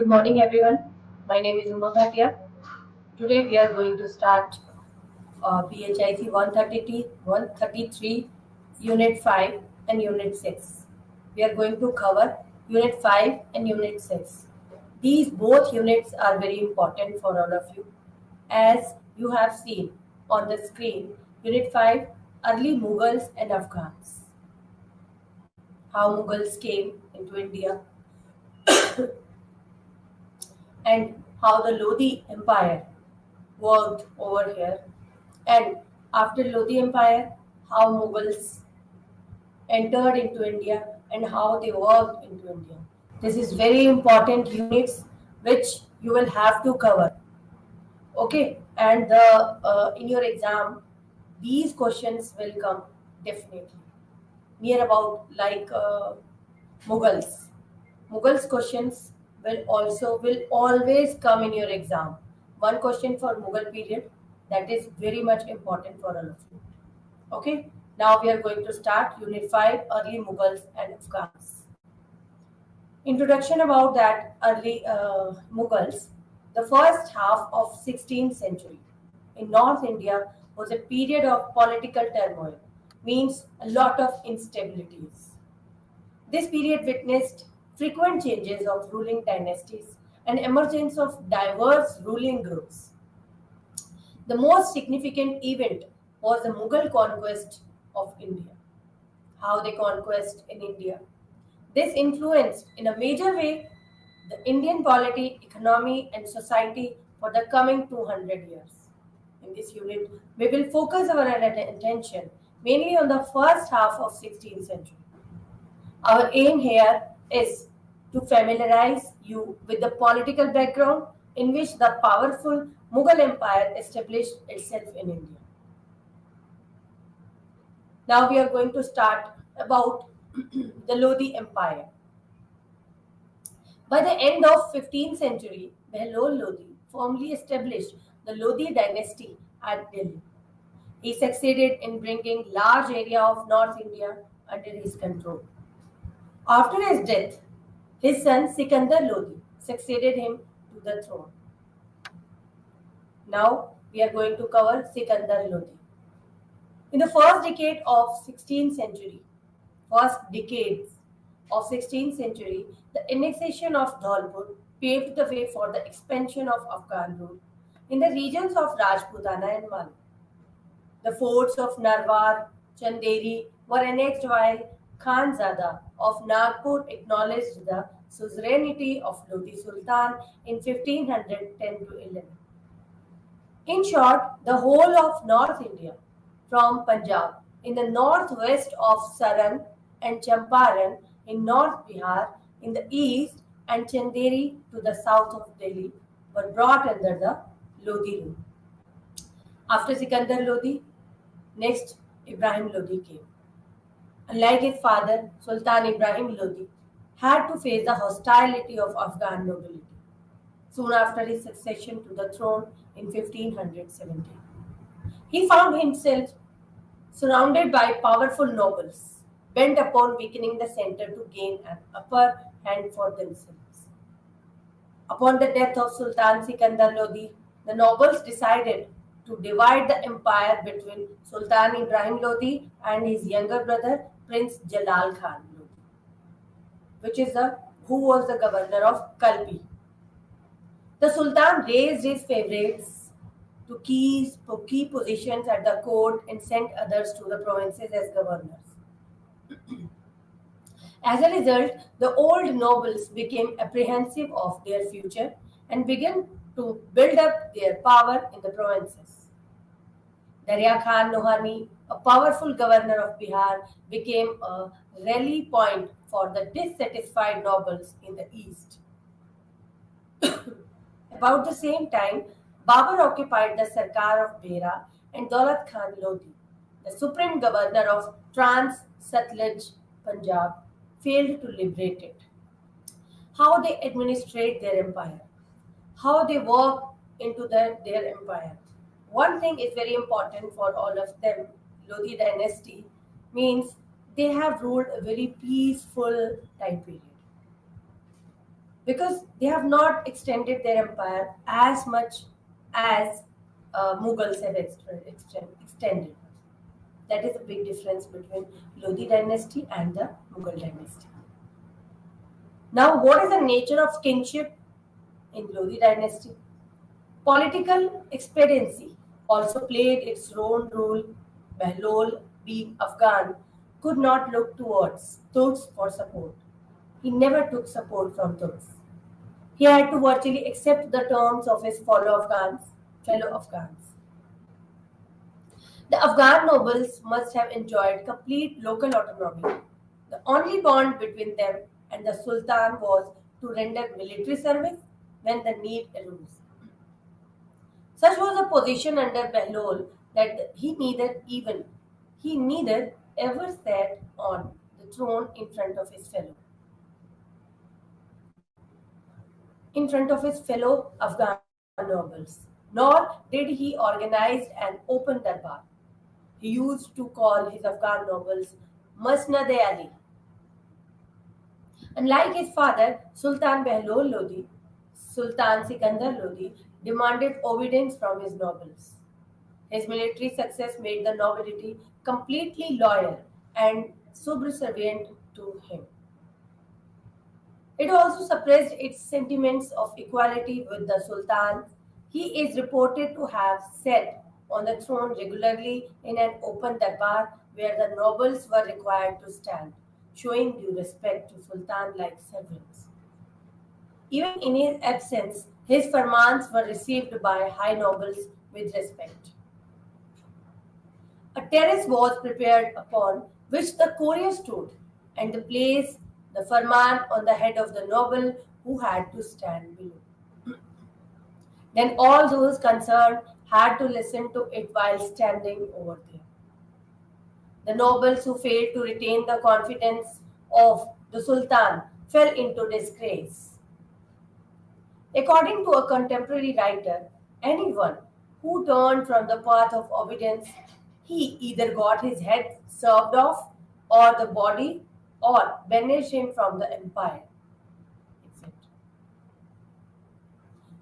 Good morning, everyone. My name is BHATIA. Today we are going to start BHIC 133, Unit 5 and Unit 6. We are going to cover Unit 5 and Unit 6. These both units are very important for all of you. As you have seen on the screen, Unit 5, Early Mughals and Afghans. How Mughals came into India and how the Lodi Empire worked over here. And after Lodi Empire, how Mughals entered into India and how they worked into India. This is very important units which you will have to cover. Okay, and in your exam, these questions will come definitely. Near about like Mughals. Mughals questions will always come in your exam. One question for Mughal period that is very much important for all of you. Okay, now we are going to start Unit 5 Early Mughals and Afghans. Introduction about that early Mughals. The first half of 16th century in North India was a period of political turmoil, means a lot of instabilities. This period witnessed frequent changes of ruling dynasties and emergence of diverse ruling groups. The most significant event was the Mughal conquest of India. How they conquest in India. This influenced in a major way the Indian polity, economy, and society for the coming 200 years. In this unit, we will focus our attention mainly on the first half of 16th century. Our aim here is to familiarize you with the political background in which the powerful Mughal Empire established itself in India. Now we are going to start about the Lodi Empire. By the end of 15th century, Behlol Lodi formally established the Lodi Dynasty at Delhi. He succeeded in bringing large area of North India under his control. After his death, his son Sikandar Lodi succeeded him to the throne. Now we are going to cover Sikandar Lodi. In the first decades of 16th century, the annexation of Dholpur paved the way for the expansion of Afghan rule in the regions of Rajputana and Mali. The forts of Narwar, Chanderi were annexed while Khanzada of Nagpur acknowledged the suzerainty of Lodi Sultan in 1510 to 11. In short, the whole of North India, from Punjab in the northwest of Saran and Champaran in North Bihar in the east and Chanderi to the south of Delhi were brought under the Lodi rule. After Sikandar Lodi, next Ibrahim Lodi came. Unlike his father, Sultan Ibrahim Lodi had to face the hostility of Afghan nobility soon after his succession to the throne in 1517. He found himself surrounded by powerful nobles, bent upon weakening the center to gain an upper hand for themselves. Upon the death of Sultan Sikandar Lodi, the nobles decided to divide the empire between Sultan Ibrahim Lodi and his younger brother Prince Jalal Khan Lodi, who was the governor of Kalpi. The Sultan raised his favorites to key positions at the court and sent others to the provinces as governors. As a result, the old nobles became apprehensive of their future and began to build up their power in the provinces. Darya Khan Nohani, a powerful governor of Bihar, became a rally point for the dissatisfied nobles in the east. About the same time, Babur occupied the Sarkar of Bera and Daulat Khan Lodi, the supreme governor of Trans-Sutlej Punjab, failed to liberate it. How they administrate their empire, how they work into their empire. One thing is very important for all of them. Lodi dynasty means they have ruled a very peaceful time period. because they have not extended their empire as much as Mughals have extended. That is a big difference between Lodi dynasty and the Mughal dynasty. Now, what is the nature of kinship in Lodi dynasty? Political expediency also played its own role. Behlol, being Afghan, could not look towards Turks for support. He never took support from Turks. He had to virtually accept the terms of his fellow Afghans. The Afghan nobles must have enjoyed complete local autonomy. The only bond between them and the Sultan was to render military service when the need arose. Such was the position under Behlol that he neither ever sat on the throne in front of his fellow Afghan nobles, nor did he organize an open darbar. He used to call his Afghan nobles Masnad Ali. Unlike his father, Sultan Behlol Lodi, Sultan Sikandar Lodi demanded obedience from his nobles. His military success made the nobility completely loyal and subservient to him. It also suppressed its sentiments of equality with the Sultan. He is reported to have sat on the throne regularly in an open darbar where the nobles were required to stand, showing due respect to Sultan like servants. Even in his absence, his farmans were received by high nobles with respect. A terrace was prepared upon which the courier stood, and placed the farman on the head of the noble who had to stand below. Then all those concerned had to listen to it while standing over there. The nobles who failed to retain the confidence of the Sultan fell into disgrace. According to a contemporary writer, anyone who turned from the path of obedience, he either got his head served off, or the body, or banished him from the empire. Etc.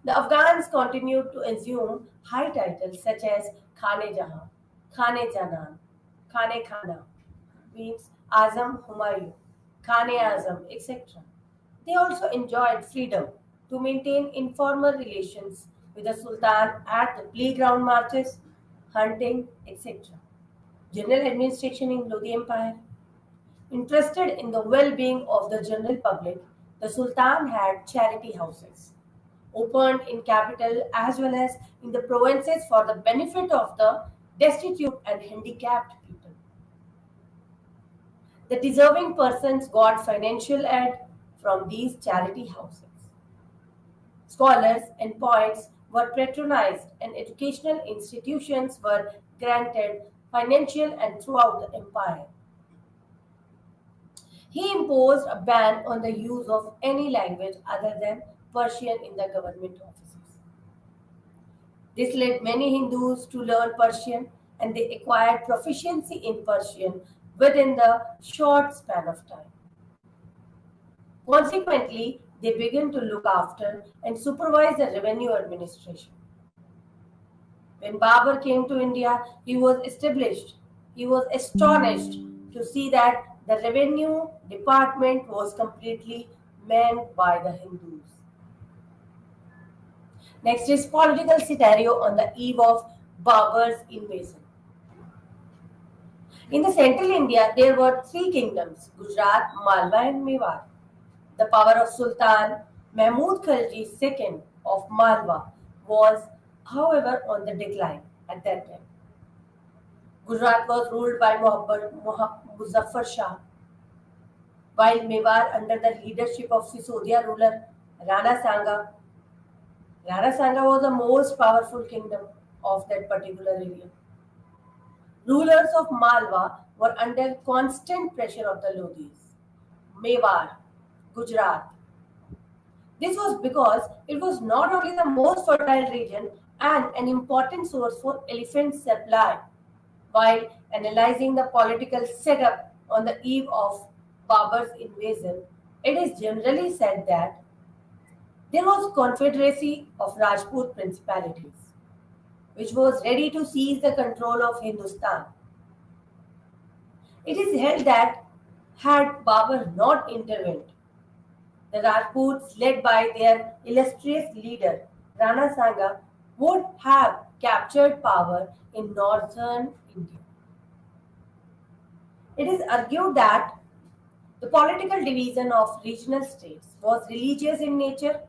The Afghans continued to assume high titles such as Khane Jahan, Khane Janan, Khane Khana, means Azam Humayun, Khane Azam, etc. They also enjoyed freedom to maintain informal relations with the Sultan at the playground marches, hunting, etc. General administration in Lodi Empire. Interested in the well-being of the general public, the Sultan had charity houses opened in capital as well as in the provinces for the benefit of the destitute and handicapped people. The deserving persons got financial aid from these charity houses. Scholars and poets were patronized, and educational institutions were granted financial and throughout the empire. He imposed a ban on the use of any language other than Persian in the government offices. This led many Hindus to learn Persian, and they acquired proficiency in Persian within the short span of time. Consequently, they began to look after and supervise the revenue administration. When Babur came to India, he was astonished to see that the revenue department was completely manned by the Hindus. Next is political scenario on the eve of Babur's invasion. In the central India, there were three kingdoms, Gujarat, Malwa and Mewar. The power of Sultan Mahmud Khalji II of Malwa was, however, on the decline at that time. Gujarat was ruled by Muzaffar Shah, while Mewar, under the leadership of Sisodia ruler Rana Sanga. Rana Sanga was the most powerful kingdom of that particular area. Rulers of Malwa were under constant pressure of the Lodis, Mewar, Gujarat. This was because it was not only the most fertile region and an important source for elephant supply. While analyzing the political setup on the eve of Babur's invasion, it is generally said that There was confederacy of Rajput principalities, which was ready to seize the control of Hindustan. It is held that had Babur not intervened, the Rajputs, led by their illustrious leader Rana Sanga, would have captured power in northern India. It is argued that the political division of regional states was religious in nature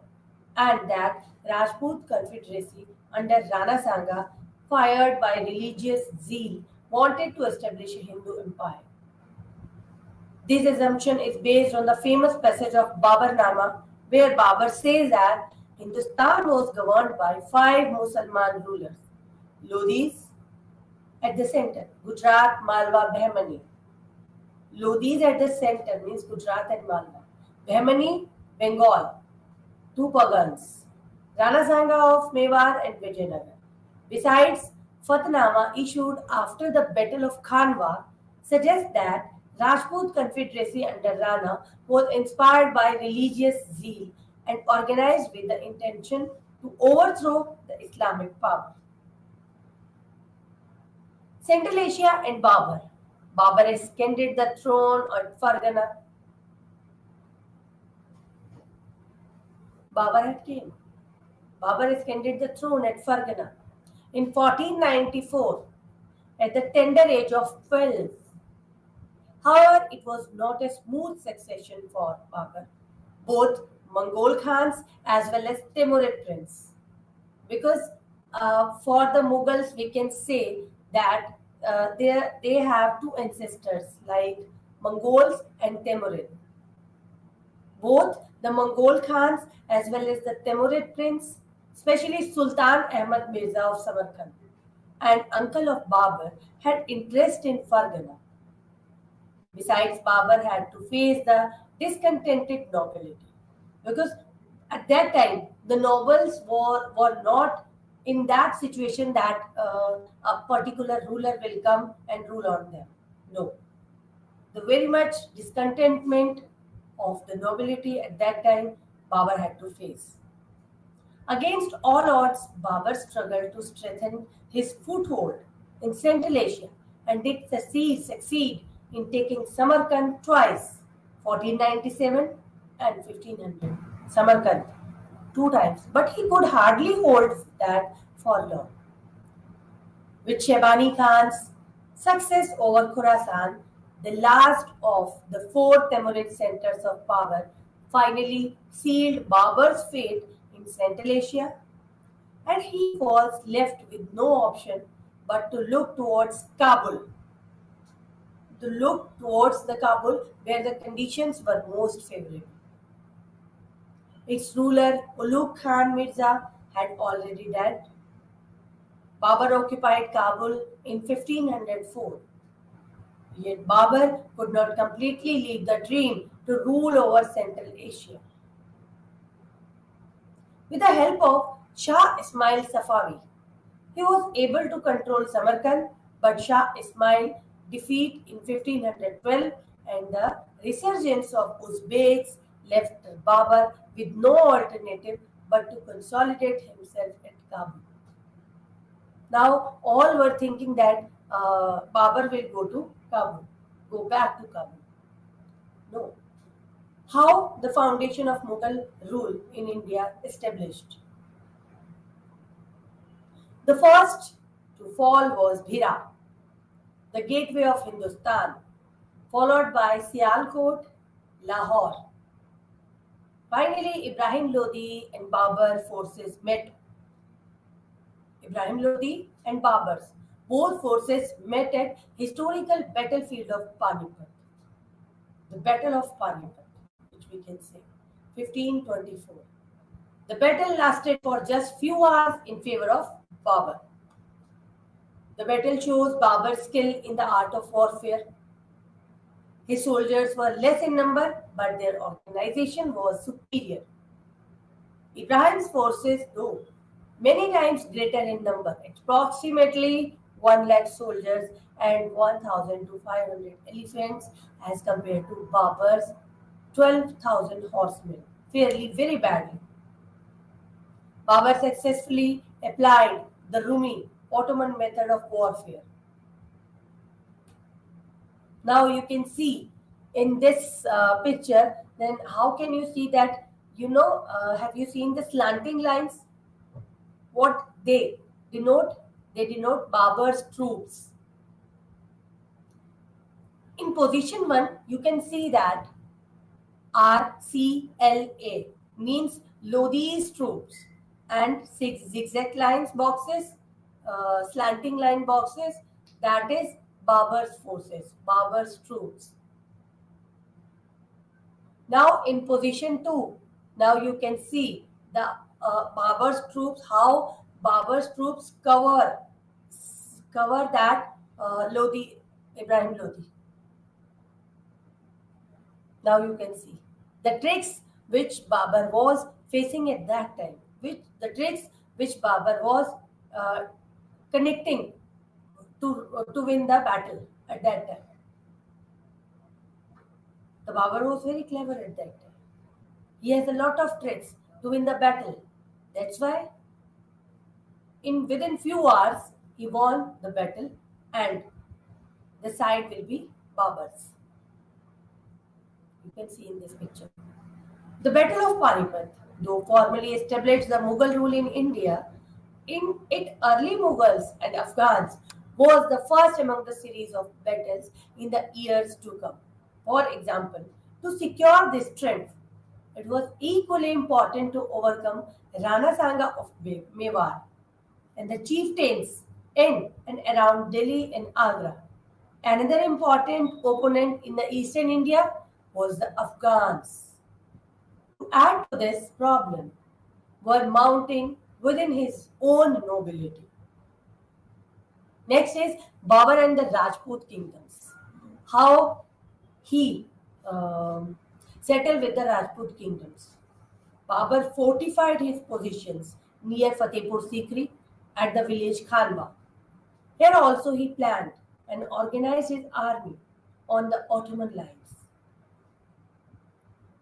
and that Rajput Confederacy under Rana Sanga, fired by religious zeal, wanted to establish a Hindu empire. This assumption is based on the famous passage of Babarnama, where Babur says that Hindustan was governed by five Musalman rulers: Lodis at the center, Gujarat, Malwa, Bahmani. Lodis at the center means Gujarat and Malwa. Bahmani, Bengal, two pagans, Rana Sanga of Mewar and Vijayanagar. Besides, Fatnama issued after the Battle of Khanwa suggests that Rajput Confederacy under Rana was inspired by religious zeal and organized with the intention to overthrow the Islamic power. Central Asia and Babur. Babur ascended the throne at Fargana. Babur had came. Babur ascended the throne at Fargana in 1494 at the tender age of 12. However, it was not a smooth succession for Babur, both Mongol Khans as well as Timurid prince. Because for the Mughals, we can say that they have two ancestors like Mongols and Timurid. Both the Mongol Khans as well as the Timurid prince, especially Sultan Ahmad Mirza of Samarkand, and uncle of Babur, had interest in Fargana. Besides, Babur had to face the discontented nobility because at that time the nobles were not in that situation that a particular ruler will come and rule on them. No, the very much discontentment of the nobility at that time Babur had to face. Against all odds, Babur struggled to strengthen his foothold in Central Asia and did succeed in taking Samarkand twice, 1497 and 1500. Samarkand two times, but he could hardly hold that for long. With Shaybani Khan's success over Khorasan, the last of the four Timurid centers of power, finally sealed Babur's fate in Central Asia, and he was left with no option but to look towards Kabul, the Kabul where the conditions were most favorable. Its ruler Ulugh Khan Mirza had already died. Babur occupied Kabul in 1504. Yet Babur could not completely leave the dream to rule over Central Asia. With the help of Shah Ismail Safavi, he was able to control Samarkand, but Shah Ismail defeat in 1512 and the resurgence of Uzbeks left Babur with no alternative but to consolidate himself at Kabul. Now all were thinking that Babur will go to Kabul, go back to Kabul. No. How the foundation of Mughal rule in India established? The first to fall was Bhira, the gateway of Hindustan, followed by Sialkot, Lahore. Finally, Ibrahim Lodi and Babur forces met. Ibrahim Lodi and Babur's both forces met at historical battlefield of Panipat, the Battle of Panipat, which we can say, 1524. The battle lasted for just few hours in favor of Babur. The battle shows Babur's skill in the art of warfare. His soldiers were less in number, but their organization was superior. Ibrahim's forces, though, many times greater in number, approximately 1 lakh soldiers and 1,000 to 500 elephants, as compared to Babur's 12,000 horsemen, fairly very badly. Babur successfully applied the Rumi Ottoman method of warfare. Now you can see in this picture, then how can you see that, have you seen the slanting lines? What they denote? They denote Babur's troops. In position 1, you can see that RCLA means Lodi's troops, and 6 zigzag lines boxes, slanting line boxes, that is Babur's forces, Babur's troops. Now in position 2, now you can see the Babur's troops, how Babur's troops cover that Lodi, Ibrahim Lodi. Now you can see the tricks which Babur was facing at that time, the tricks which Babur was connecting to win the battle at that time. The Babur was very clever at that time. He has a lot of tricks to win the battle. That's why within few hours he won the battle, and the side will be Babur's. You can see in this picture. The Battle of Panipat, though formally established the Mughal rule in India, in it early Mughals and Afghans was the first among the series of battles in the years to come. For example, to secure this strength, it was equally important to overcome Rana Sanga of Mewar and the chieftains in and around Delhi and Agra. Another important opponent in the eastern India was the Afghans. To add to this problem were mounting within his own nobility. Next is Babur and the Rajput kingdoms. How he settled with the Rajput kingdoms. Babur fortified his positions near Fatehpur Sikri at the village Khanwa. Here also he planned and organized his army on the Ottoman lines.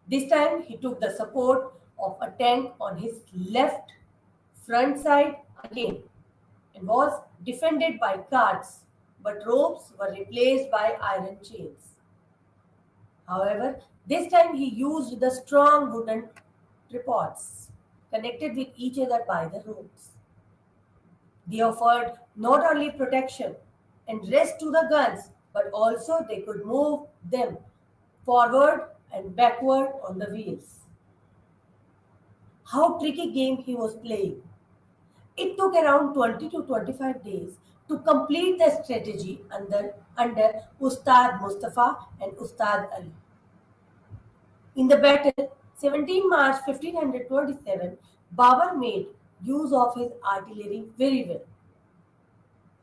This time he took the support of a tank on his left front side again and was defended by carts, but ropes were replaced by iron chains. However, this time he used the strong wooden tripods connected with each other by the ropes. They offered not only protection and rest to the guns, but also they could move them forward and backward on the wheels. How tricky game he was playing. It took around 20 to 25 days to complete the strategy under Ustad Mustafa and Ustad Ali. In the battle, 17 March 1527, Babur made use of his artillery very well.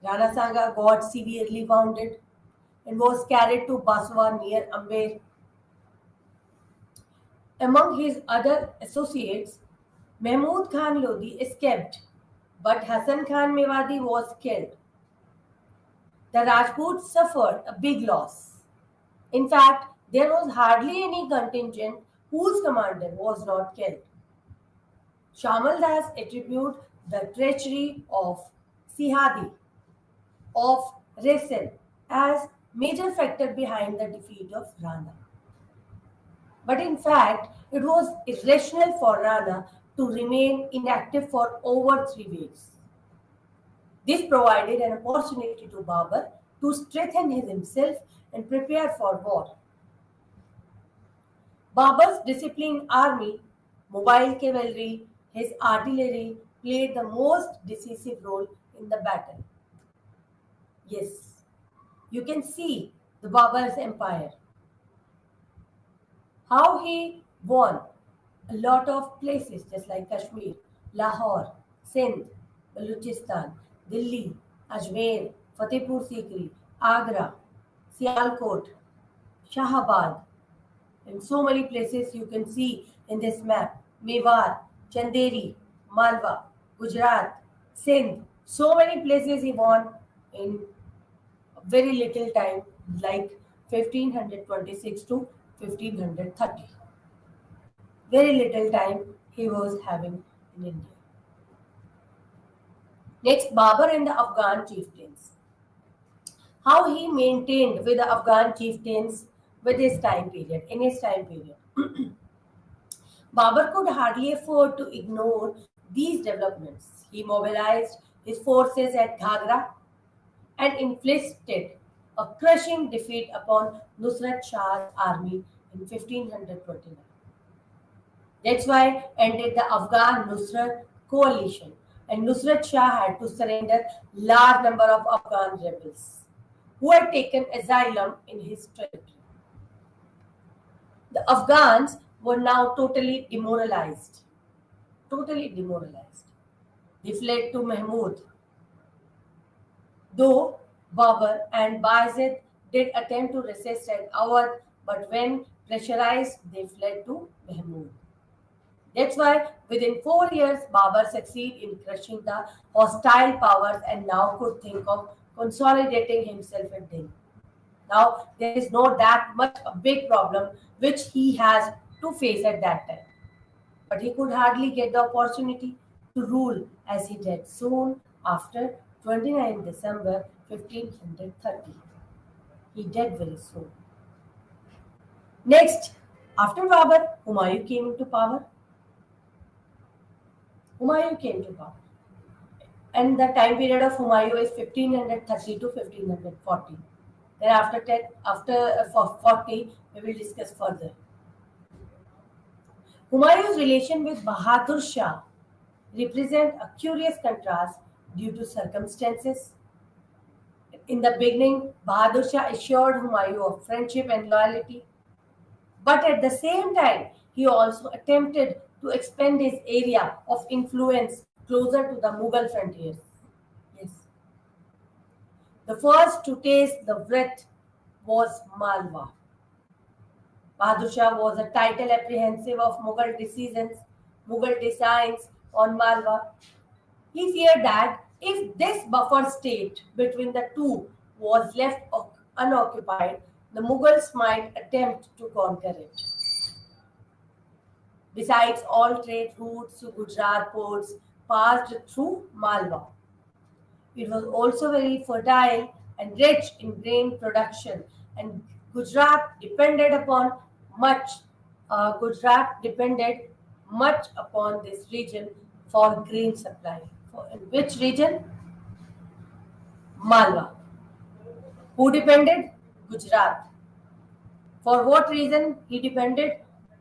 Rana Sanga got severely wounded and was carried to Baswa near Amber. Among his other associates, Mahmud Khan Lodi escaped, but Hassan Khan Mewadi was killed. The Rajputs suffered a big loss. In fact, there was hardly any contingent whose commander was not killed. Shamal Das attributed the treachery of Sihadi of Resen as major factor behind the defeat of Rana. But in fact, it was irrational for Rana to remain inactive for over 3 weeks. This provided an opportunity to Babur to strengthen himself and prepare for war. Babur's disciplined army, mobile cavalry, his artillery played the most decisive role in the battle. Yes, you can see the Babur's empire. How he won a lot of places just like Kashmir, Lahore, Sindh, Balochistan, Delhi, Ajmer, Fatehpur Sikri, Agra, Sialkot, Shahabad, and so many places you can see in this map. Mewar, Chanderi, Malwa, Gujarat, Sindh. So many places he won in very little time, like 1526 to 1530. Very little time he was having in India. Next, Babur and the Afghan chieftains. How he maintained with the Afghan chieftains with his time period, in his time period. Babur could hardly afford to ignore these developments. He mobilized his forces at Ghagra and inflicted a crushing defeat upon Nusrat Shah's army in 1529. That's why ended the Afghan Nusrat coalition, and Nusrat Shah had to surrender large number of Afghan rebels who had taken asylum in his territory. The Afghans were now totally demoralized. Totally demoralized. They fled to Mahmud. Though Babur and Bayezid did attempt to resist at Awadh, but when pressurized, they fled to Mahmud. That's why within 4 years, Babur succeeded in crushing the hostile powers and now could think of consolidating himself at Delhi. Now, there is no that much a big problem which he has to face at that time. But he could hardly get the opportunity to rule as he did soon after 29 December 1530. He died very soon. Next, after Babur, Humayun came into power. Humayun came to power. And the time period of Humayun is 1530 to 1540. Then after 40, we will discuss further. Humayun's relation with Bahadur Shah represent a curious contrast due to circumstances. In the beginning, Bahadur Shah assured Humayun of friendship and loyalty, but at the same time, he also attempted to expand his area of influence closer to the Mughal frontiers. Yes. The first to taste the wrath was Malwa. Bahadur Shah was a title apprehensive of Mughal designs on Malwa. He feared that if this buffer state between the two was left unoccupied, the Mughals might attempt to conquer it. Besides, all trade routes to Gujarat ports passed through Malwa. It was also very fertile and rich in grain production, and much. Gujarat depended much upon this region for grain supply. In which region? Malwa. Who depended? Gujarat. For what reason he depended?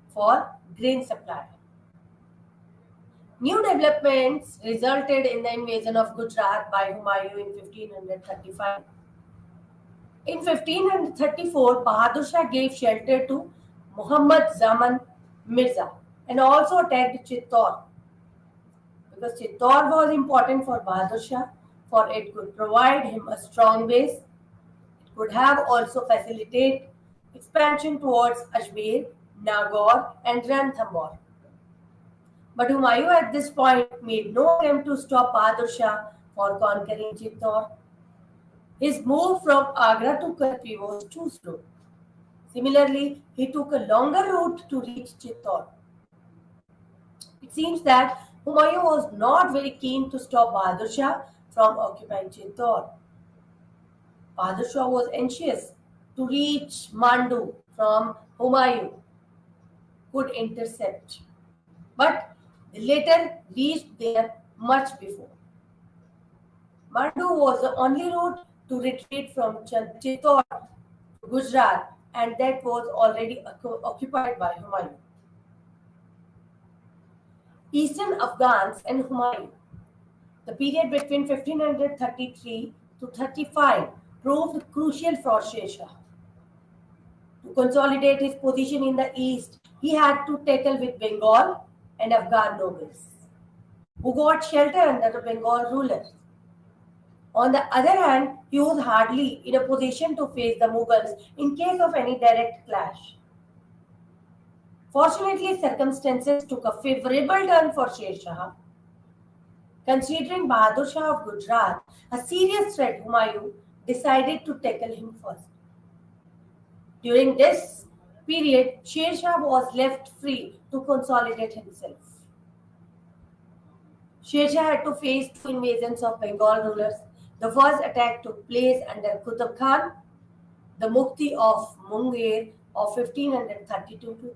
For grain supply. New developments resulted in the invasion of Gujarat by Humayun in 1535. In 1534, Bahadur Shah gave shelter to Muhammad Zaman Mirza and also attacked Chittor. Because Chittor was important for Bahadur Shah, for it could provide him a strong base. It could have also facilitate expansion towards Ajmer, Nagaur and Ranthambore. But Humayun at this point made no attempt to stop Bahadur Shah for conquering Chittor. His move from Agra to Karpi was too slow. Similarly, he took a longer route to reach Chittor. It seems that Humayun was not very keen to stop Bahadur Shah from occupying Chittor. Bahadur Shah was anxious to reach Mandu from Humayun could intercept, but they later reached there much before. Mandu was the only route to retreat from Chittor to Gujarat, and that was already occupied by Humayun. Eastern Afghans and Humayun. The period between 1533 to 35 proved crucial for Sher Shah. To consolidate his position in the east, he had to tackle with Bengal and Afghan nobles, who got shelter under the Bengal rulers. On the other hand, he was hardly in a position to face the Mughals in case of any direct clash. Fortunately, circumstances took a favorable turn for Sher Shah. Considering Bahadur Shah of Gujarat a serious threat, Humayun decided to tackle him first. During this period, Sher Shah was left free to consolidate himself. Sher Shah had to face two invasions of Bengal rulers. The first attack took place under Qutub Khan, the Mufti of Munger of 1532 to 33,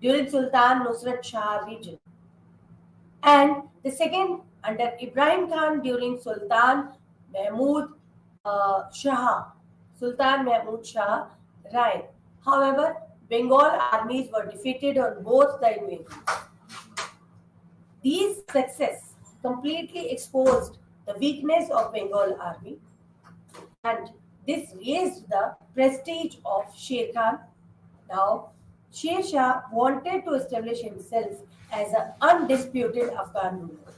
during Sultan Nusrat Shah region, and the second under Ibrahim Khan during Mahmud Shah, Sultan Mahmud Shah Rai. However, Bengal armies were defeated on both the invasions. These successes completely exposed the weakness of Bengal army, and this raised the prestige of Sher Khan. Now, Sher Shah wanted to establish himself as an undisputed Afghan ruler.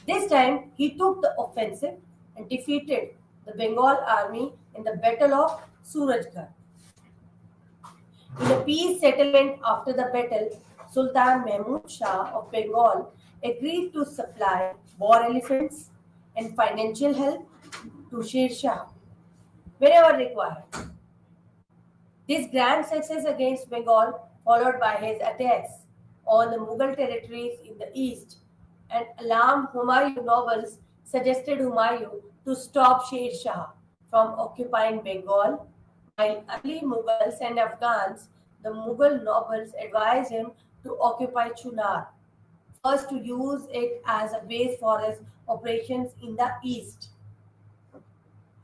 This time, he took the offensive and defeated the Bengal army in the Battle of Surajgarh. In a peace settlement after the battle, Sultan Mahmud Shah of Bengal agreed to supply war elephants and financial help to Sher Shah whenever required. This grand success against Bengal, followed by his attacks on the Mughal territories in the east, and alarmed Humayun nobles, suggested Humayun to stop Sher Shah from occupying Bengal, while early Mughals and Afghans, the Mughal nobles advised him to occupy Chunar, first to use it as a base for his operations in the east.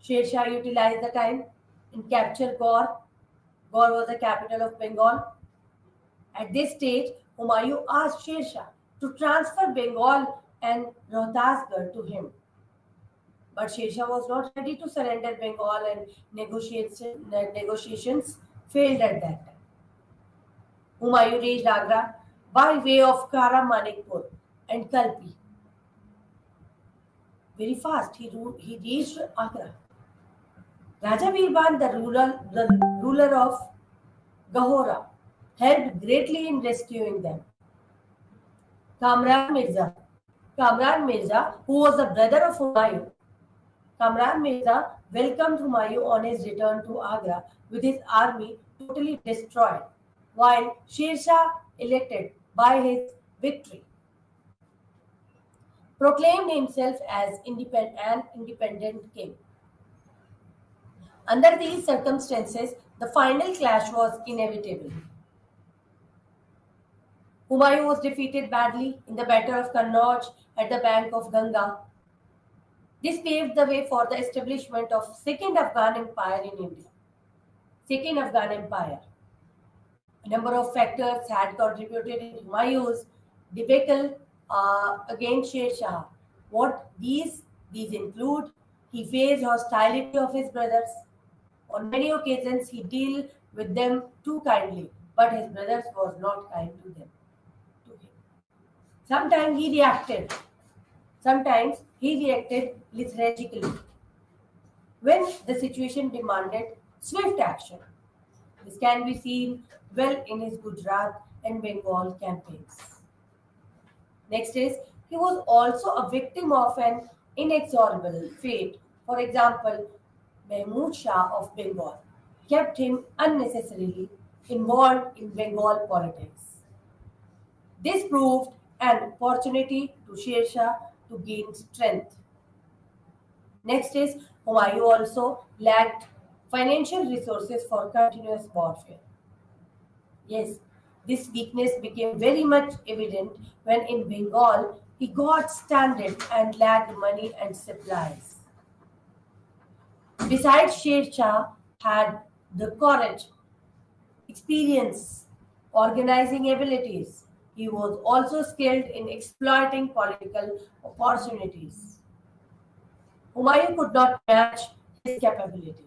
Sher Shah utilized the time and captured Gaur. Gaur was the capital of Bengal. At this stage, Humayun asked Sher Shah to transfer Bengal and Rohtasgarh to him. But Sher Shah was not ready to surrender Bengal, and negotiations failed at that time. Humayun reached Agra by way of Kara Manikpur and Kalpi. Very fast, he reached Agra. Raja Birban, the ruler of Gahora, helped greatly in rescuing them. Kamran Mirza, who was the brother of Humayun, Kamran Mirza welcomed Humayun on his return to Agra with his army totally destroyed, while Sher Shah, elected by his victory, proclaimed himself as an independent king. Under these circumstances, the final clash was inevitable. Humayun was defeated badly in the Battle of Kannauj at the bank of Ganga. This paved the way for the establishment of Second Afghan Empire in India. Second Afghan Empire. A number of factors had contributed in Humayun's debacle against Sher Shah. What these include: he faced hostility of his brothers. On many occasions, he dealt with them too kindly, but his brothers was not kind to him. Sometimes he reacted lethargically when the situation demanded swift action. This can be seen well in his Gujarat and Bengal campaigns. Next is, he was also a victim of an inexorable fate. For example, Mahmud Shah of Bengal kept him unnecessarily involved in Bengal politics. This proved an opportunity to Sher Shah to gain strength. Next is, Humayun also lacked financial resources for continuous warfare. Yes, this weakness became very much evident when in Bengal he got stranded and lacked money and supplies. Besides, Sher Shah had the courage, experience, organizing abilities. He was also skilled in exploiting political opportunities. Humayun could not match his capabilities.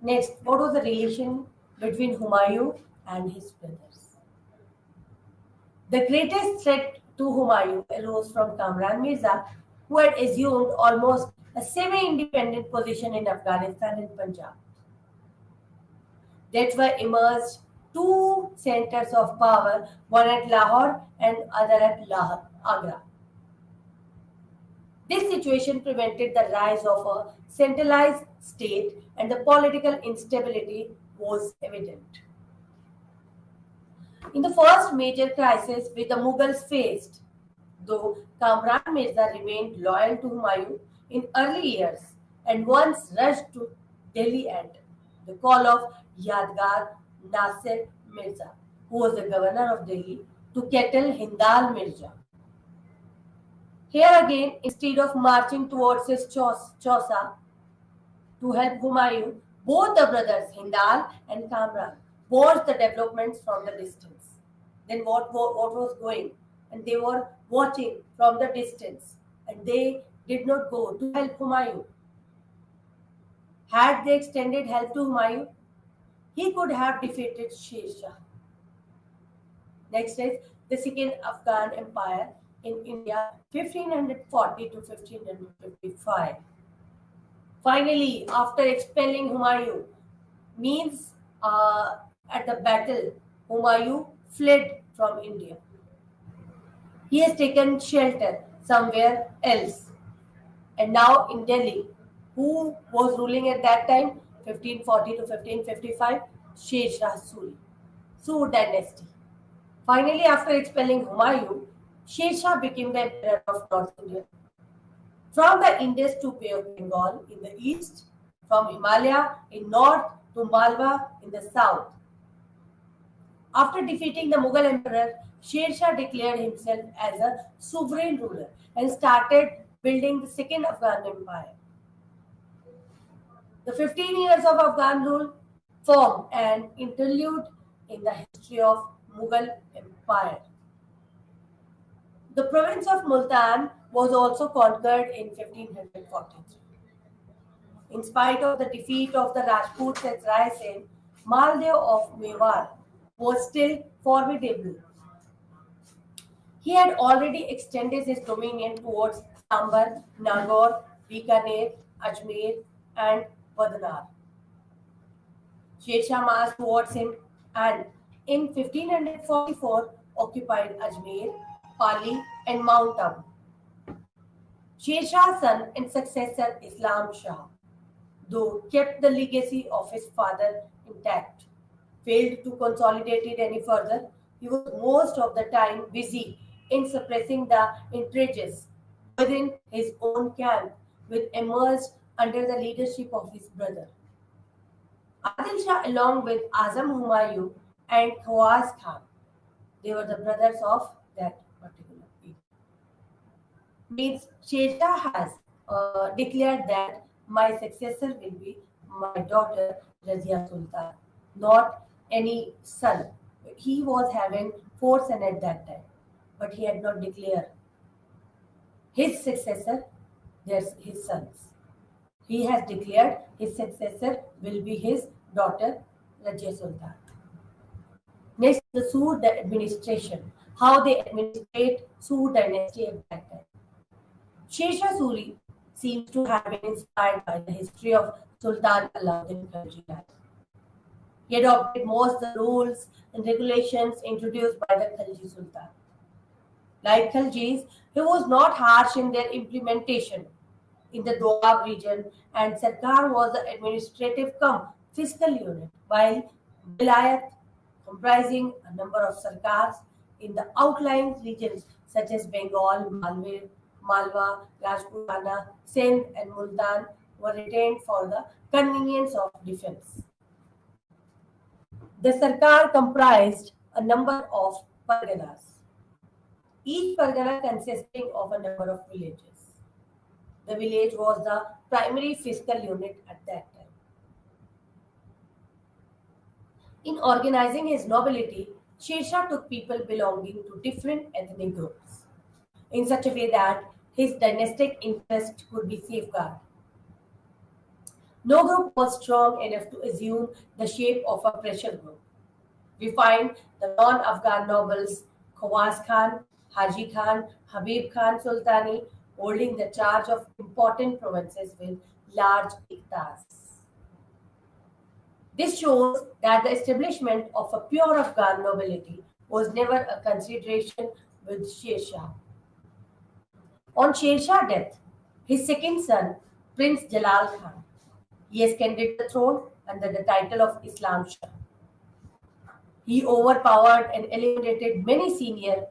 Next, what was the relation between Humayun and his brothers? The greatest threat to Humayun arose from Kamran Mirza, who had assumed almost a semi-independent position in Afghanistan and Punjab. That's why emerged two centers of power, one at Lahore and other at Agra. This situation prevented the rise of a centralized state, and the political instability was evident. In the first major crisis which the Mughals faced, though Kamran Mirza remained loyal to Humayun in early years and once rushed to Delhi at the call of Yadgar Nasir Mirza, who was the governor of Delhi, to kettle Hindal Mirza. Here again, instead of marching towards his Chausa to help Humayun, both the brothers Hindal and Kamran watched the developments from the distance. Then what was going? And they were watching from the distance and they did not go to help Humayun. Had they extended help to Humayun, he could have defeated Sher Shah. Next is the Second Afghan Empire in India 1540 to 1555. Finally, after expelling Humayun, means at the battle, Humayun fled from India. He has taken shelter somewhere else. And now in Delhi, who was ruling at that time? 1540 to 1555, Sher Shah Suri, Sur dynasty. Finally, after expelling Humayun, Sher Shah became the emperor of North India. From the Indus to Bay of Bengal in the east, from Himalaya in north to Malwa in the south. After defeating the Mughal emperor, Sher Shah declared himself as a sovereign ruler and started building the Second Afghan Empire. The 15 years of Afghan rule form an interlude in the history of Mughal Empire. The province of Multan was also conquered in 1543. In spite of the defeat of the Rajputs at Raisen, Maldev of Mewar was still formidable. He had already extended his dominion towards Sambar, Nagaur, Bikaner, Ajmer, and Vadanar. Sher Shah marched towards him and in 1544 occupied Ajmer, Pali, and Mount Abu. Sher Shah's son and successor Islam Shah, though kept the legacy of his father intact, failed to consolidate it any further. He was most of the time busy in suppressing the intrigue within his own camp, which emerged under the leadership of his brother. Adil Shah, along with Azam Humayun and Khawaz Khan, they were the brothers of that particular people. Means Sher Shah has declared that my successor will be my daughter Razia Sultan, not any son. He was having four sons at that time, but he had not declared his successor, there's his sons. He has declared his successor will be his daughter Razia Sultan. Next, the Sur administration, how they administrate Sur dynasty at that time. Sher Shah Suri seems to have been inspired by the history of Sultan Alauddin Khilji. He adopted most of the rules and regulations introduced by the Khilji Sultan. Like Khiljis, he was not harsh in their implementation in the Doab region, and Sarkar was the administrative cum fiscal unit, while Vilayat, comprising a number of Sarkars in the outlying regions such as Bengal, Malwa, Rajputana, Sindh, and Multan, were retained for the convenience of defense. The Sarkar comprised a number of parganas, each pargana consisting of a number of villages. The village was the primary fiscal unit at that time. In organizing his nobility, Sher Shah took people belonging to different ethnic groups in such a way that his dynastic interest could be safeguarded. No group was strong enough to assume the shape of a pressure group. We find the non-Afghan nobles Khawaz Khan, Haji Khan, Habib Khan Sultani holding the charge of important provinces with large iqtas. This shows that the establishment of a pure Afghan nobility was never a consideration with Sher Shah. On Sher Shah's death, his second son, Prince Jalal Khan, he ascended the throne under the title of Islam Shah. He overpowered and eliminated many senior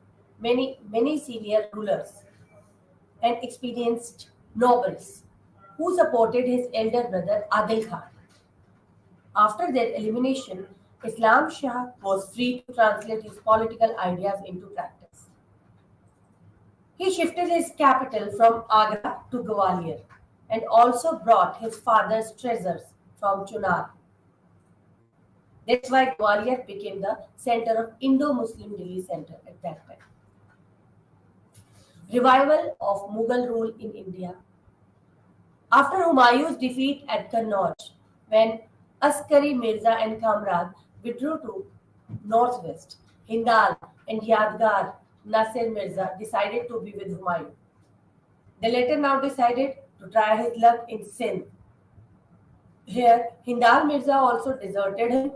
rulers and experienced nobles who supported his elder brother Adil Khan. After their elimination, Islam Shah was free to translate his political ideas into practice. He shifted his capital from Agra to Gwalior and also brought his father's treasures from Chunar. That's why Gwalior became the center of Indo-Muslim Delhi center at that time. Revival of Mughal rule in India. After Humayun's defeat at Kannauj, when Askari Mirza and Kamrad withdrew to northwest, Hindal and Yadgar Nasir Mirza decided to be with Humayun. The latter now decided to try his luck in Sindh. Here, Hindal Mirza also deserted him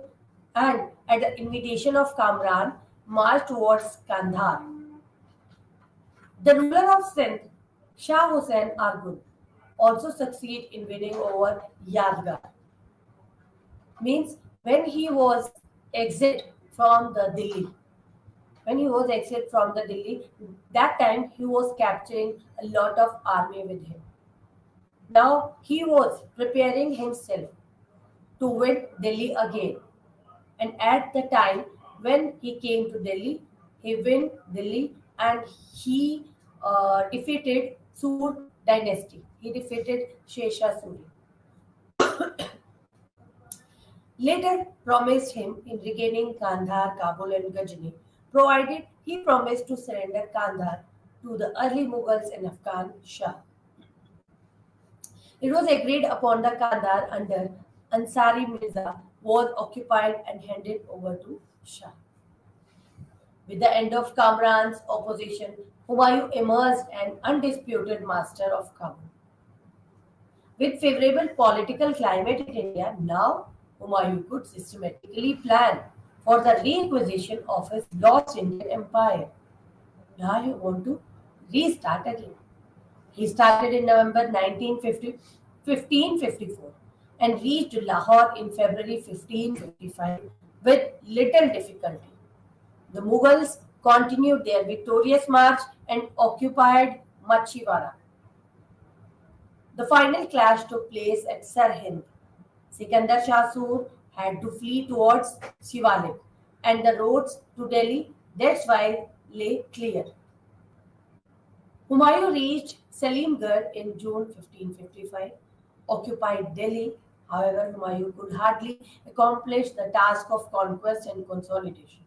and, at the invitation of Kamran, marched towards Kandahar. The ruler of Sindh, Shah Hussain Argun, also succeeded in winning over Yadgar. Means when he was exit from the Delhi, that time he was capturing a lot of army with him. Now he was preparing himself to win Delhi again. And at the time when he came to Delhi, he won Delhi and he defeated Sur dynasty. He defeated Shesha Suri. Later promised him in regaining Kandahar, Kabul and Ghazni, provided he promised to surrender Kandahar to the early Mughals and Afghan Shah. It was agreed upon the Kandahar under Ansari Mirza was occupied and handed over to Shah. With the end of Kamran's opposition, Humayun emerged an undisputed master of Kabul. With favorable political climate in India, now Humayun could systematically plan for the reacquisition of his lost Indian empire. Now he want to restart again. He started in November 1554 and reached Lahore in February 1555 with little difficulty. The Mughals continued their victorious march and occupied Machhiwara. The final clash took place at Sarhind. Sikandar Shah Sur had to flee towards Shivalik, and the roads to Delhi, that's why, lay clear. Humayun reached Salimgarh in June 1555, occupied Delhi. However, Humayun could hardly accomplish the task of conquest and consolidation.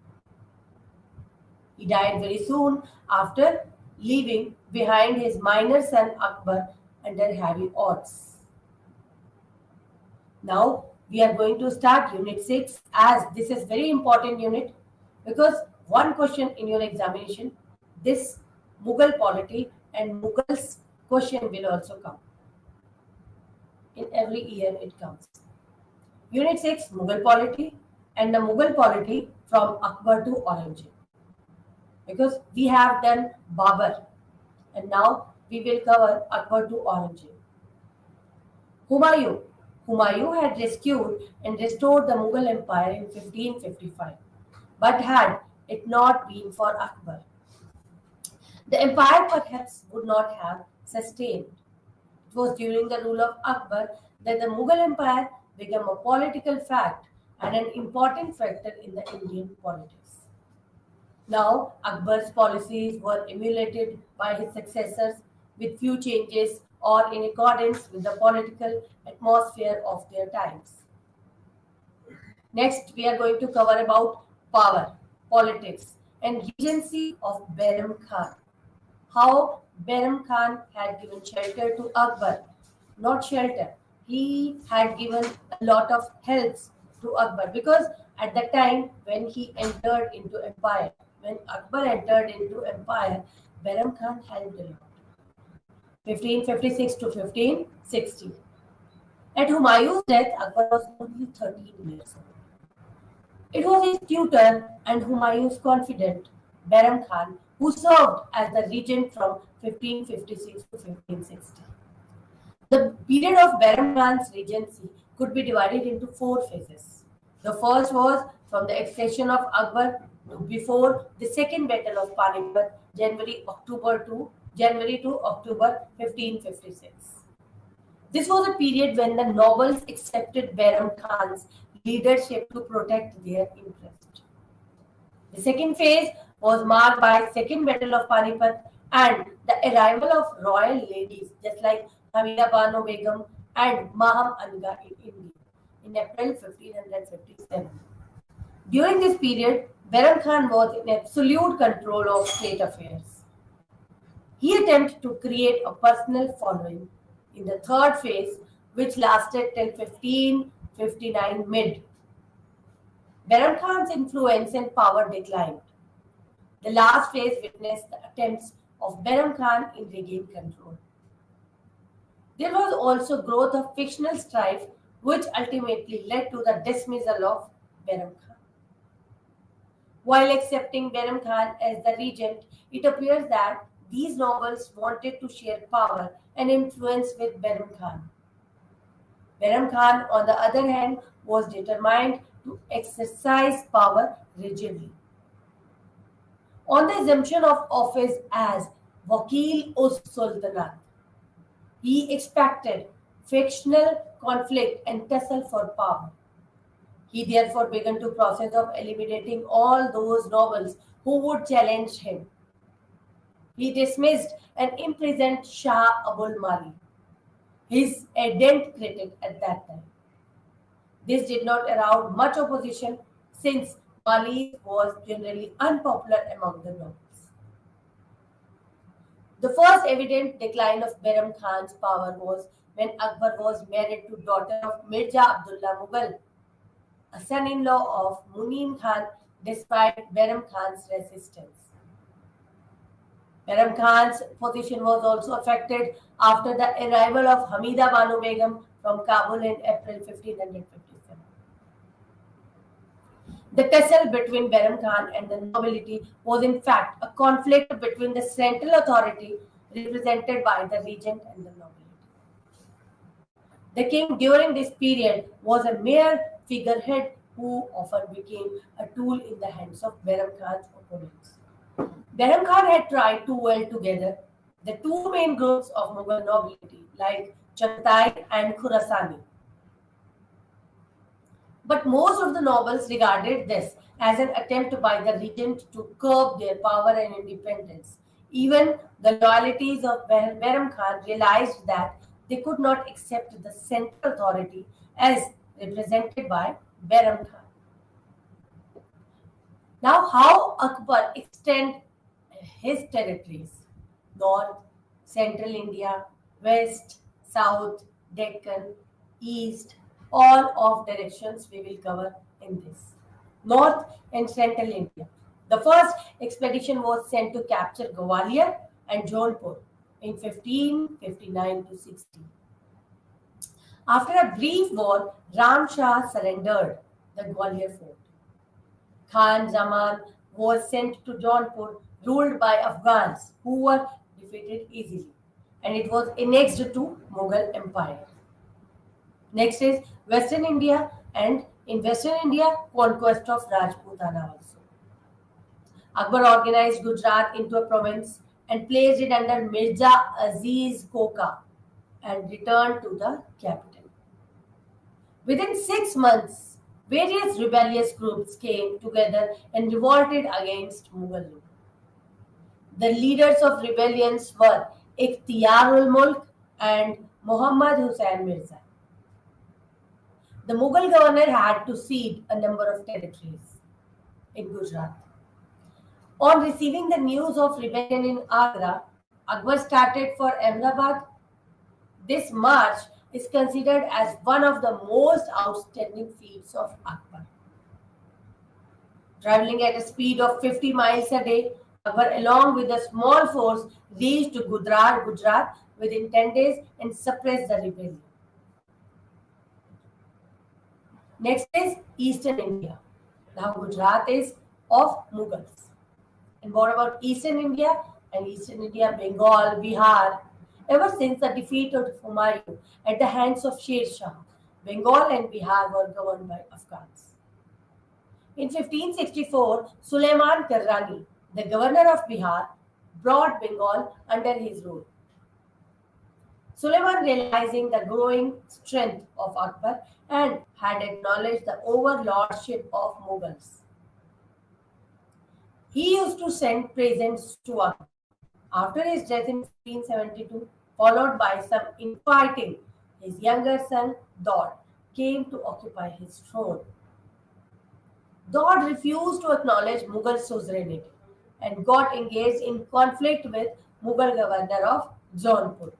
He died very soon after leaving behind his minor son Akbar under heavy odds. Now we are going to start Unit 6 as this is very important unit because one question in your examination, this Mughal polity and Mughals question will also come. In every year it comes. Unit 6 Mughal polity and the Mughal polity from Akbar to Aurangzeb. Because we have done Babur and now we will cover Akbar to Aurangzeb. Humayun had rescued and restored the Mughal Empire in 1555, but had it not been for Akbar, the empire perhaps would not have sustained. It was during the rule of Akbar that the Mughal Empire became a political fact and an important factor in the Indian politics. Now, Akbar's policies were emulated by his successors with few changes or in accordance with the political atmosphere of their times. Next, we are going to cover about power, politics, and regency of Bairam Khan. How Bairam Khan had given shelter to Akbar. Not shelter, he had given a lot of helps to Akbar because at the time when he entered into empire, when Akbar entered into empire, Bairam Khan helped a lot. 1556 to 1560. At Humayun's death, Akbar was only 13 years old. It was his tutor and Humayun's confidant, Bairam Khan, who served as the regent from 1556 to 1560. The period of Bairam Khan's regency could be divided into 4 phases. The first was from the accession of Akbar to before the second battle of Panipat, January to October 1556. This was a period when the nobles accepted Bairam Khan's leadership to protect their interests. The second phase was marked by Second Battle of Panipat and the arrival of royal ladies just like Hamida Banu Begum and Maham Anga in India in April 1557. During this period, Bairam Khan was in absolute control of state affairs. He attempted to create a personal following in the third phase, which lasted till 1559 mid. Bairam Khan's influence and power declined. The last phase witnessed the attempts of Bairam Khan in regain control. There was also growth of fictional strife, which ultimately led to the dismissal of Bairam Khan. While accepting Bairam Khan as the regent, it appears that these nobles wanted to share power and influence with Bairam Khan. Bairam Khan, on the other hand, was determined to exercise power rigidly. On the assumption of office as Wakil-uz-Sultanat, he expected factional conflict and tussle for power. He therefore began the process of eliminating all those nobles who would challenge him. He dismissed and imprisoned Shah Abul Mali, his ardent critic at that time. This did not arouse much opposition since Mali was generally unpopular among the nobles. The first evident decline of Bairam Khan's power was when Akbar was married to daughter of Mirza Abdullah Mughal, a son-in-law of Munim Khan, despite Bairam Khan's resistance. Bairam Khan's position was also affected after the arrival of Hamida Banu Begum from Kabul in April 1557. The tussle between Bairam Khan and the nobility was in fact a conflict between the central authority represented by the regent and the nobility. The king during this period was a mere figurehead who often became a tool in the hands of Bairam Khan's opponents. Bairam Khan had tried to weld together the two main groups of Mughal nobility like Chagatai and Khurasani. But most of the nobles regarded this as an attempt by the regent to curb their power and independence. Even the loyalties of Bairam Khan realized that they could not accept the central authority as represented by Bairam Khan. Now, how Akbar extended his territories: North, Central India, West, South, Deccan, East, all of directions we will cover in this. North and Central India. The first expedition was sent to capture Gwalior and Jaunpur in 1559 to 60. After a brief war, Ram Shah surrendered the Gwalior fort. Khan Zaman was sent to Jaunpur, ruled by Afghans who were defeated easily, and it was annexed to Mughal Empire. Next is Western India, and in Western India, conquest of Rajputana also. Akbar organized Gujarat into a province and placed it under Mirza Aziz Koka and returned to the capital. Within 6 months, various rebellious groups came together and revolted against Mughal rule. The leaders of rebellions were Ikhtiyarul Mulk and Muhammad Hussain Mirza. The Mughal governor had to cede a number of territories in Gujarat. On receiving the news of rebellion in Agra, Akbar started for Ahmedabad. This march is considered as one of the most outstanding feats of Akbar. Traveling at a speed of 50 miles a day, Akbar, along with a small force, reached Gujarat within 10 days and suppressed the rebellion. Next is Eastern India. Now Gujarat is of Mughals. And what about Eastern India? And Eastern India, Bengal, Bihar. Ever since the defeat of Humayun at the hands of Sher Shah, Bengal and Bihar were governed by Afghans. In 1564, Suleiman Karrani, the governor of Bihar, brought Bengal under his rule. Suleiman, realizing the growing strength of Akbar and had acknowledged the overlordship of Mughals, he used to send presents to Akbar. After his death in 1572, followed by some infighting, his younger son Daud came to occupy his throne. Daud refused to acknowledge Mughal suzerainty and got engaged in conflict with Mughal governor of Jaunpur.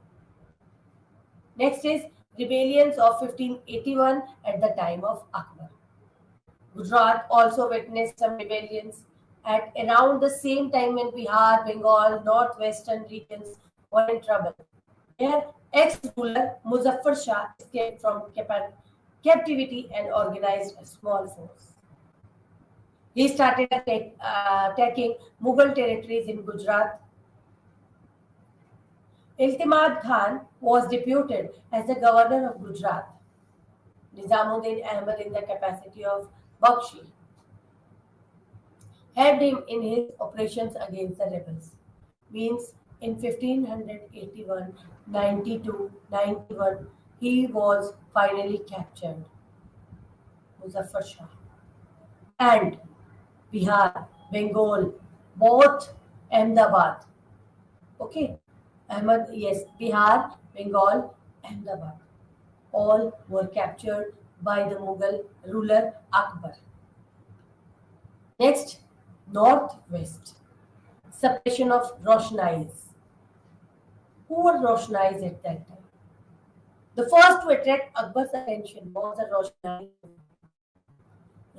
Next is rebellions of 1581 at the time of Akbar. Gujarat also witnessed some rebellions at around the same time when Bihar, Bengal, northwestern regions were in trouble. Here, ex-ruler Muzaffar Shah escaped from captivity and organized a small force. He started attacking Mughal territories in Gujarat. Iltimad Khan was deputed as the governor of Gujarat. Nizamuddin Ahmad, in the capacity of Bakshi, helped him in his operations against the rebels. Means in 1581, 92, 91, he was finally captured. Muzaffar Shah. And Bihar, Bengal, both Ahmedabad. Okay. Bihar, Bengal, Ahmedabad. All were captured by the Mughal ruler Akbar. Next, northwest. Suppression of Roshnais. Who were Roshnais at that time? The first to attract Akbar's attention was a Roshnai.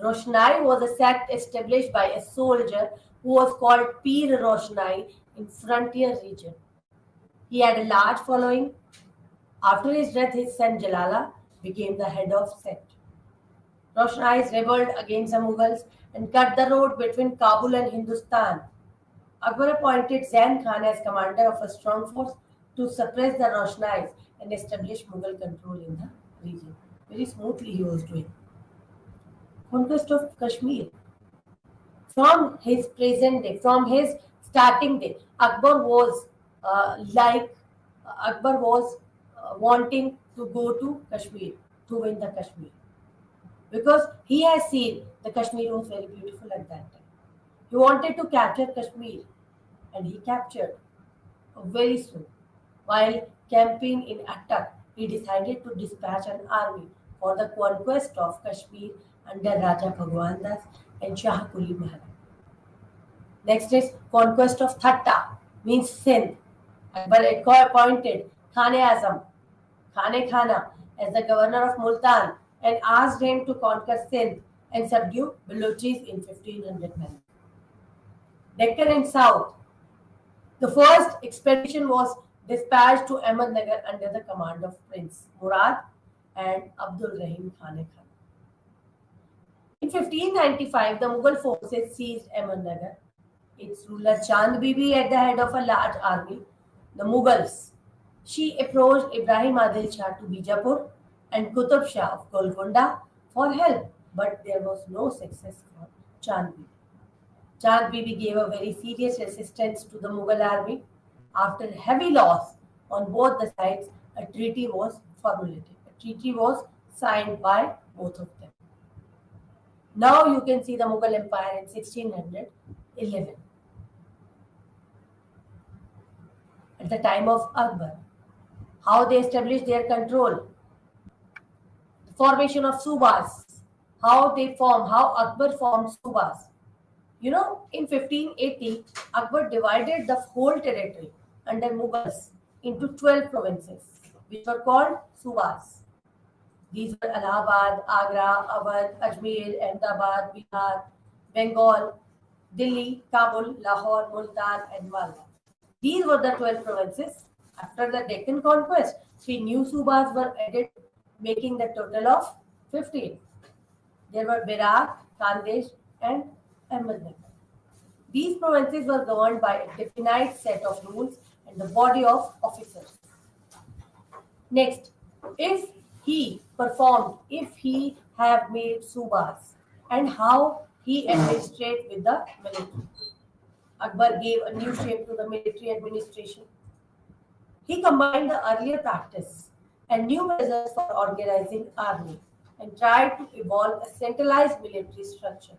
Roshnai was a sect established by a soldier who was called Pir Roshnai in frontier region. He had a large following. After his death, his son Jalala became the head of sect. Roshnais rebelled against the Mughals and cut the road between Kabul and Hindustan. Akbar appointed Zain Khan as commander of a strong force to suppress the Roshnais and establish Mughal control in the region. Very smoothly he was doing. Conquest of Kashmir. From his present day, from his starting day, Akbar was wanting to go to Kashmir to win the Kashmir, because he has seen the Kashmir was very beautiful at that time. He wanted to capture Kashmir, and he captured very soon. While camping in Attak, he decided to dispatch an army for the conquest of Kashmir under Raja Bhagwan Das and Shah Kuli Maharaj. Next is conquest of Thatta, means Sindh. Akbar appointed Khan-e-Azam, Khane-Khana, as the governor of Multan and asked him to conquer Sindh and subdue Balochis in 1509. Deccan and South. The first expedition was dispatched to Ahmednagar under the command of Prince Murad and Abdul Rahim Khane-Khan. In 1595, the Mughal forces seized Ahmednagar. Its ruler Chand Bibi at the head of a large army. The Mughals. She approached Ibrahim Adil Shah to Bijapur and Qutub Shah of Golconda for help, but there was no success for Chand Bibi. Chand Bibi gave a very serious resistance to the Mughal army. After heavy loss on both the sides, a treaty was formulated. A treaty was signed by both of them. Now you can see the Mughal Empire in 1611. At the time of Akbar, how they established their control, the formation of Subas, how Akbar formed Subas. In 1580, Akbar divided the whole territory under Mughals into 12 provinces, which were called Subas. These were Allahabad, Agra, Awadh, Ajmer, Ahmedabad, Bihar, Bengal, Delhi, Kabul, Lahore, Multan, and Malwa. These were the 12 provinces. After the Deccan conquest, 3 new Subas were added, making the total of 15. There were Berar, Khandesh, and Ahmednagar. These provinces were governed by a definite set of rules and the body of officers. Next, if he have made Subas, and how he administrated with the military. Akbar gave a new shape to the military administration. He combined the earlier practice and new measures for organizing army and tried to evolve a centralized military structure.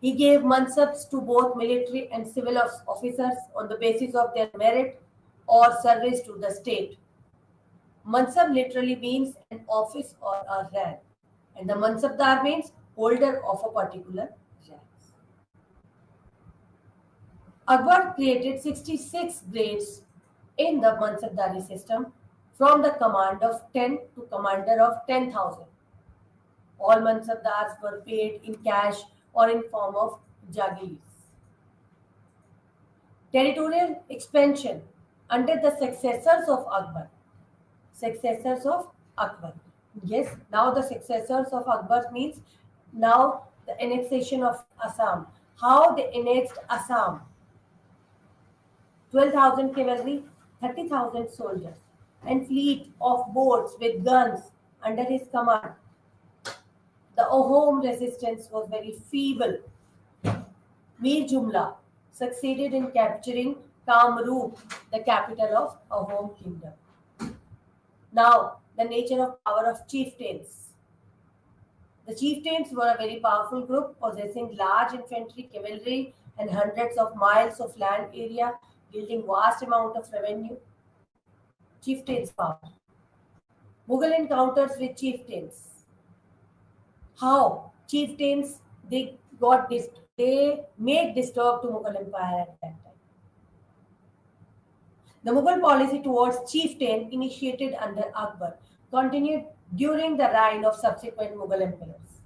He gave mansabs to both military and civil officers on the basis of their merit or service to the state. Mansab literally means an office or a rank, and the mansabdar means holder of a particular rank. Akbar created 66 grades in the mansabdari system from the command of 10 to commander of 10,000. All mansabdars were paid in cash or in form of jagirs. Territorial expansion under the successors of Akbar. Successors of Akbar. Yes, now the successors of Akbar means now the annexation of Assam. How they annexed Assam? 12,000 cavalry, 30,000 soldiers, and fleet of boats with guns under his command. The Ahom resistance was very feeble. Mir Jumla succeeded in capturing Kamrup, the capital of Ahom kingdom. Now, the nature of power of chieftains. The chieftains were a very powerful group possessing large infantry, cavalry, and hundreds of miles of land area, yielding vast amount of revenue. Chieftains' power. Mughal encounters with chieftains. How chieftains they made disturb to Mughal Empire at that time. The Mughal policy towards chieftain initiated under Akbar continued during the reign of subsequent Mughal emperors.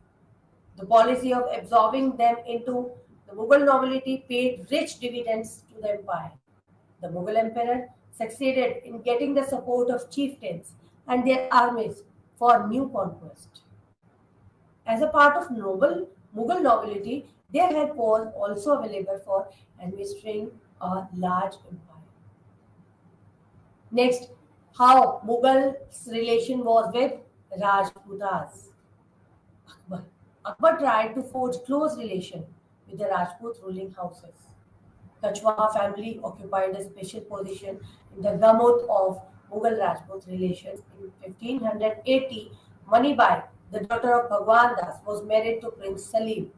The policy of absorbing them into the Mughal nobility paid rich dividends to the empire. The Mughal emperor succeeded in getting the support of chieftains and their armies for new conquest. As a part of Mughal nobility, their help was also available for administering a large empire. Next, how Mughal's relation was with Rajputas. Akbar tried to forge close relation with the Rajput ruling houses. Kachwaha family occupied a special position in the gamut of Mughal Rajput relations. In 1580, Manibai, the daughter of Bhagwan Das, was married to Prince Salim.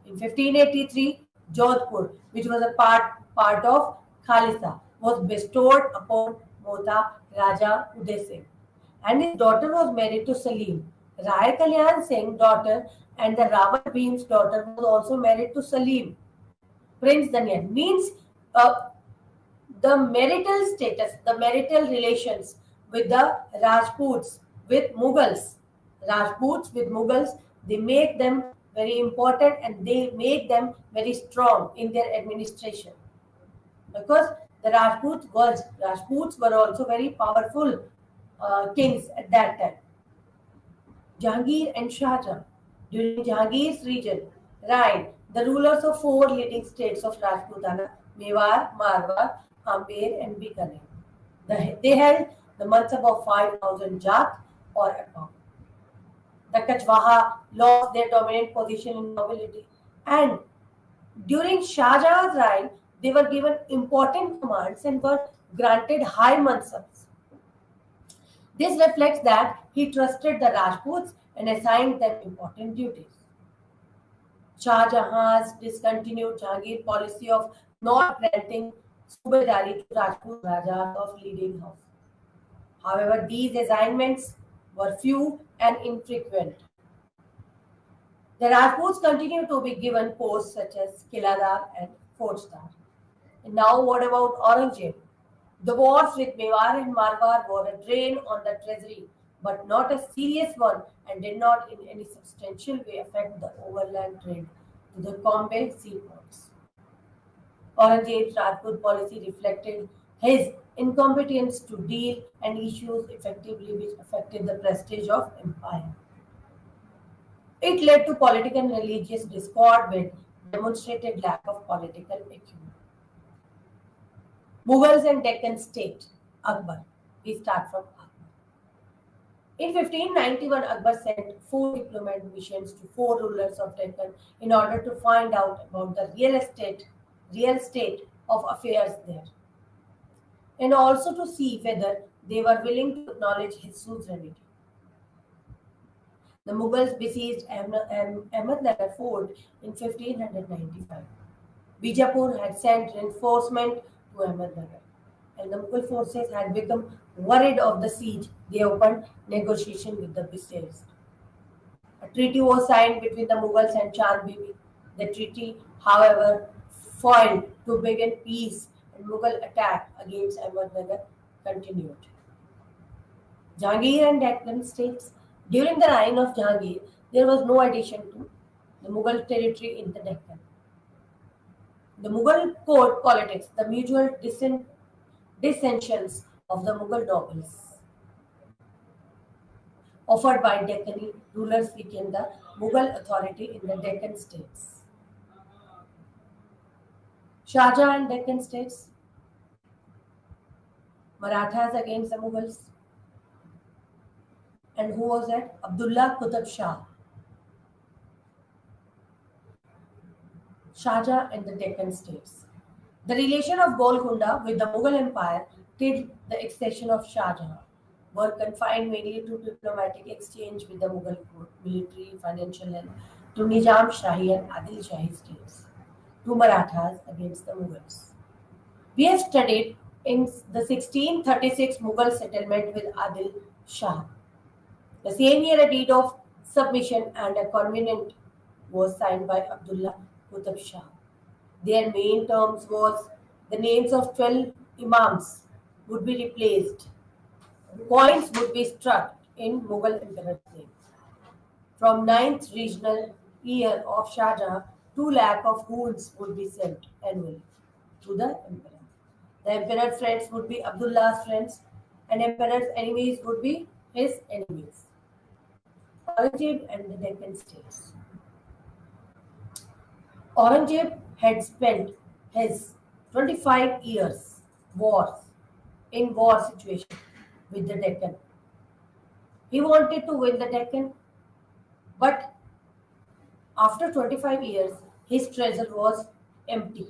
In 1583, Jodhpur, which was a part of Khalisa, was bestowed upon Mota Raja Uday Singh, and his daughter was married to Salim. Rai Kalyan Singh's daughter and the Rawat Bhim's daughter was also married to Salim. Prince Danyan means the marital status, the marital relations with the Rajputs, with Mughals. Rajputs with Mughals, they make them very important and they make them very strong in their administration. Because the Rajputs were also very powerful kings at that time. Jahangir and Shah Jahan. During Jahangir's reign, the rulers of four leading states of Rajputana, Mewar, Marwar, Amber, and Bikaner. They held the mansab of 5,000 jat or above. The Kachwaha lost their dominant position in nobility, and during Shah Jahan's reign, they were given important commands and were granted high mansabs. This reflects that he trusted the Rajputs and assigned them important duties. Shah Jahan's discontinued Jahangir policy of not granting Subedari to Rajput Rajas of leading house. However, these assignments were few and infrequent. The Rajputs continue to be given posts such as Kiladar and Fort Star. And now what about Aurangzeb? The wars with Mewar and Marwar were a drain on the treasury, but not a serious one and did not in any substantial way affect the overland trade to the Bombay seaports. Aurangzeb's Rajput policy reflected his incompetence to deal and issues effectively which affected the prestige of empire. It led to political and religious discord with demonstrated lack of political acumen. Mughals and Deccan state, Akbar. We start from Akbar. In 1591, Akbar sent 4 diplomat missions to 4 rulers of Deccan in order to find out about the real state of affairs there, and also to see whether they were willing to acknowledge his suzerainty. The Mughals besieged Ahmednagar fort in 1595. Bijapur had sent reinforcement to Ahmednagar, and the Mughal forces had become worried of the siege. They opened negotiation with the besieged. A treaty was signed between the Mughals and Chand Bibi. The treaty, however, failed to begin peace, and Mughal attack against Ahmednagar continued. Jahangir and Deccan states. During the reign of Jahangir, there was no addition to the Mughal territory in the Deccan. The Mughal court politics, the mutual dissensions of the Mughal nobles, offered by Deccani rulers, weakened the Mughal authority in the Deccan states. Shah Jahan and Deccan states, Marathas against the Mughals. And who was that? Abdullah Qutb Shah. Shah Jahan and the Deccan states. The relation of Golconda with the Mughal Empire till the accession of Shah Jahan were confined mainly to diplomatic exchange with the Mughal court, military, financial, and to Nizam Shahi and Adil Shahi states, to Marathas against the Mughals. We have studied in the 1636 Mughal settlement with Adil Shah. The same year, a deed of submission and a covenant was signed by Abdullah Qutb Shah. Their main terms was the names of 12 imams would be replaced. Coins would be struck in Mughal emperor's name. From 9th regional year of Shah Jahan, 2 lakh of hoods would be sent annually to the emperor. The emperor's friends would be Abdullah's friends, and emperor's enemies would be his enemies. Aurangzeb and the Deccan states. Aurangzeb had spent his 25 years in war situation with the Deccan. He wanted to win the Deccan, but after 25 years, his treasure was empty.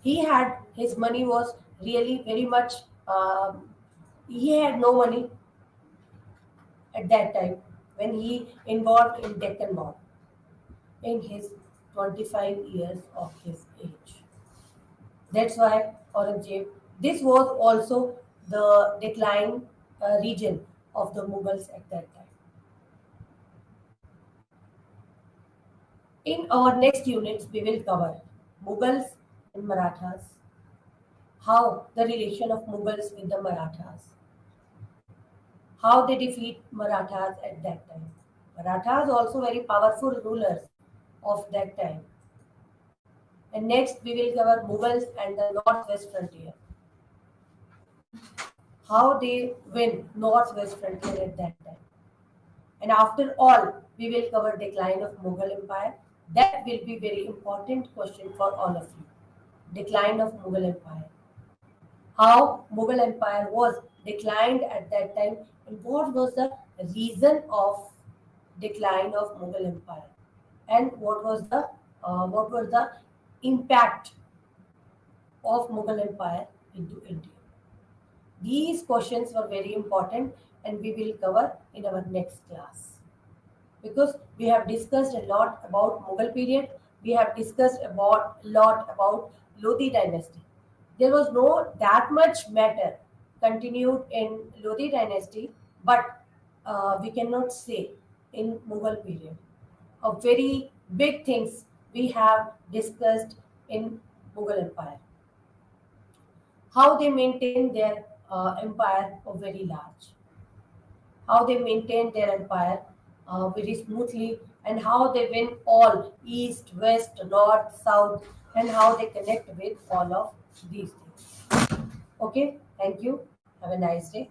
His money was really very much, he had no money at that time when he involved in Deccan War in his 25 years of his age. That's why Aurangzeb, this was also the decline region of the Mughals at that time. In our next units, we will cover Mughals and Marathas, how the relation of Mughals with the Marathas, how they defeat Marathas at that time. Marathas also very powerful rulers of that time. And next we will cover Mughals and the northwest frontier. How they win northwest frontier at that time. And after all, we will cover decline of Mughal Empire. That will be very important question for all of you. Decline of Mughal Empire. How Mughal Empire was declined at that time, and what was the reason of decline of Mughal Empire, and what was the impact of Mughal Empire into India. These questions were very important, and we will cover in our next class. Because we have discussed a lot about Mughal period, we have discussed a lot about Lodi dynasty. There was no that much matter continued in Lodi dynasty, but we cannot say in Mughal period. A very big things we have discussed in Mughal Empire. How they maintain their empire very large. How they maintain their empire very smoothly, and how they win all east, west, north, south, and how they connect with all of these things. Okay, thank you. Have a nice day.